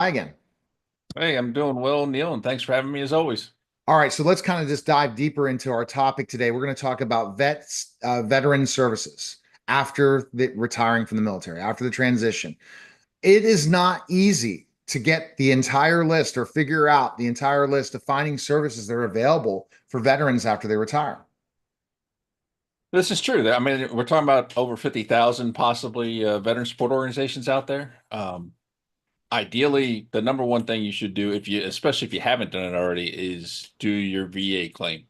Hi again. Hey, I'm doing well, Neil, and thanks for having me as always. All right, so let's kind of just dive deeper into our topic today. We're going to talk about veteran services after retiring from the military, after the transition. It is not easy to get the entire list or figure out the entire list of finding services that are available for veterans after they retire. This is true. I mean, we're talking about over 50,000 possibly veteran support organizations out there. Ideally, the number one thing you should do, especially if you haven't done it already, is do your VA claim.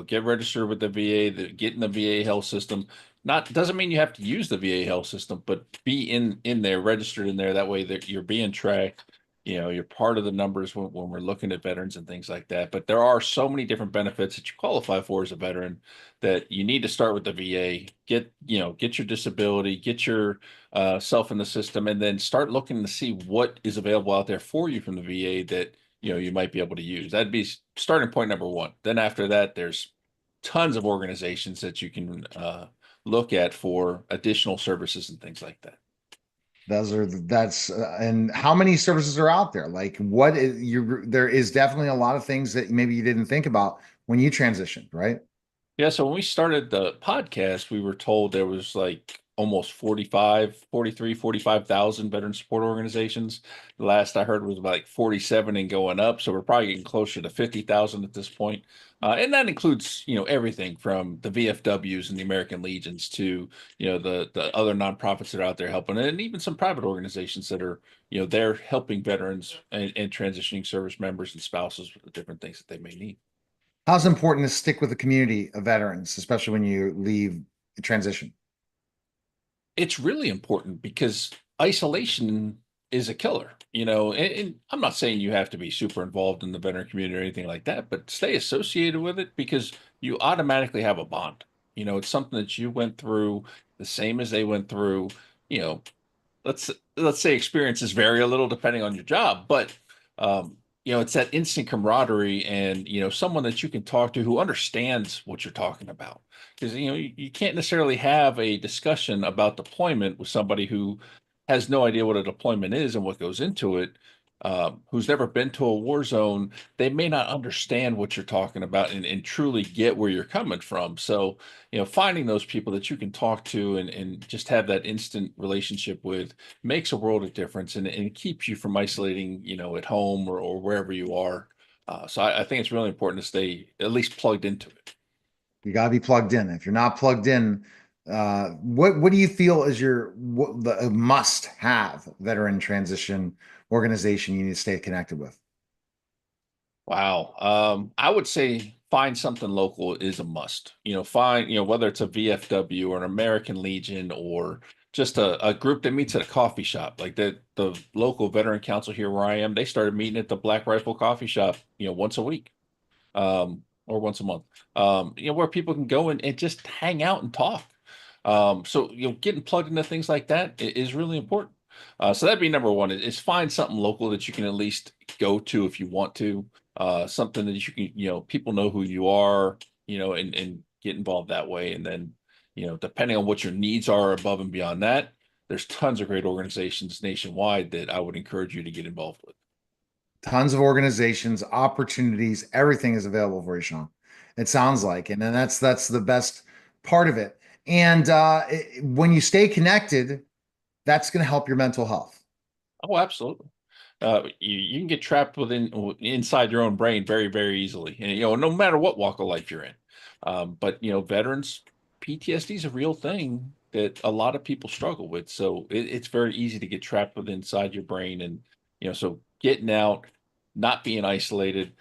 Get registered with the VA, get in the VA health system. Not doesn't mean you have to use the VA health system, but be in there, registered in there. That way that you're being tracked. You're part of the numbers when we're looking at veterans and things like that. But there are so many different benefits that you qualify for as a veteran that you need to start with the VA. Get your disability, get your self in the system, and then start looking to see what is available out there for you from the VA that you might be able to use. That'd be starting point number one. Then after that, there's tons of organizations that you can look at for additional services and things like that. And how many services are out there? Like what is there is definitely a lot of things that maybe you didn't think about when you transitioned, right? Yeah, so when we started the podcast, we were told there was like almost 45, 43, 45,000 veteran support organizations. The last I heard was about like 47 and going up. So we're probably getting closer to 50,000 at this point. And that includes, everything from the VFWs and the American Legions to, the other nonprofits that are out there helping, and even some private organizations that are, they're helping veterans and transitioning service members and spouses with the different things that they may need. How's it important to stick with the community of veterans, especially when you leave the transition? It's really important because isolation is a killer, and I'm not saying you have to be super involved in the veteran community or anything like that, but stay associated with it because you automatically have a bond. It's something that you went through the same as they went through. You know, let's say experiences vary a little depending on your job, but it's that instant camaraderie and someone that you can talk to who understands what you're talking about. Because you can't necessarily have a discussion about deployment with somebody who has no idea what a deployment is and what goes into it, who's never been to a war zone. They may not understand what you're talking about and truly get where you're coming from. So finding those people that you can talk to and just have that instant relationship with makes a world of difference, and it keeps you from isolating, at home or wherever you are. So I think it's really important to stay at least plugged into it. You got to be plugged in. If you're not plugged in, what do you feel is the must-have veteran transition organization you need to stay connected with? Wow. I would say find something local is a must. Whether it's a VFW or an American Legion or just a group that meets at a coffee shop. Like the local veteran council here where I am, they started meeting at the Black Rifle coffee shop, once a week, or once a month. Where people can go and just hang out and talk. So getting plugged into things like that is really important. So that'd be number one is find something local that you can at least go to if you want to. Something that you can, people know who you are, and get involved that way. And then, depending on what your needs are above and beyond that, there's tons of great organizations nationwide that I would encourage you to get involved with. Tons of organizations, opportunities, everything is available for you, Sean. It sounds like, and then that's the best part of it. And when you stay connected, that's going to help your mental health. Oh, absolutely. You can get trapped inside your own brain very, very easily, and no matter what walk of life you're in. But veterans, PTSD is a real thing that a lot of people struggle with. So it's very easy to get trapped within inside your brain, and so getting out, not being isolated,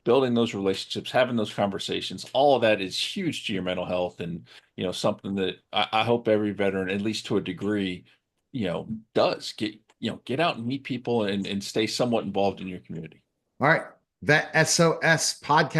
building those relationships, having those conversations, all of that is huge to your mental health, and something that I hope every veteran, at least to a degree, does get out and meet people and stay somewhat involved in your community. All right. That SOS podcast.